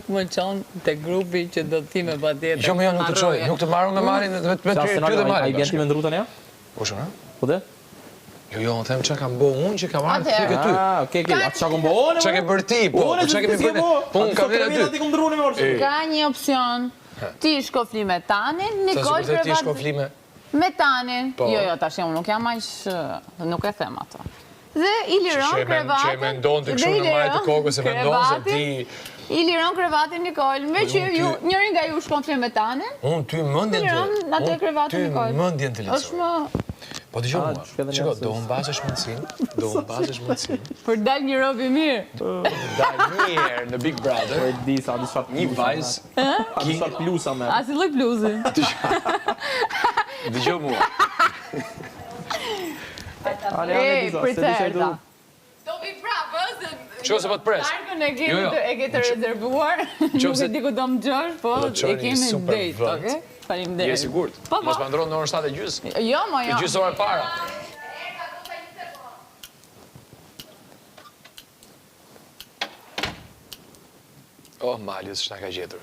nuk më qonë të grupi që do t'ti me pa tjetër. Jo, nuk të qoj, nuk të marrë me marin, me ty dhe marin. A i bjen ti me ndru tani, ja? Po shumë, Po dhe? Jo, në them që kam bo unë që kam marrë të ty. Oke, atë që kom bo unë? Që ke bërë ti, po, që kemi bërë ti. Po, unë kam bërë ty. Ka një opcion, ti shkofli me Tanin, Nikol Sa ti shkofli me? Me Tanin. Jo, tash unë nuk jam aq, nuk e them ato. Dhe i liron krevatin. Që e mendon të këshu në majtë të kokës, e mendon se ti... I liron krevatin Nikol, me që njërin nga ju shkofli me Tanin. Unë ty mëndjen të... Ty mëndjen të lisoj. Po të gjohë mua, qëko, do më basësh mundësin, Për dal një robi mirë. Dal mirë në Big Brother. Një vajzë. A di sot plusa me. A si lloj bluzi. Dë gjohë mua. Pricerta. Topi prapë, Qo se po të pres? Tarkën e ke të rezervuar, nuk e di ku do më gjosh, po e kemi dejt, oke? Je sigurt? Mos më ndronë në orën 7:30. Jo, ma jo. Gjysë orë para. Oh, Mali, s'na ka gjetur.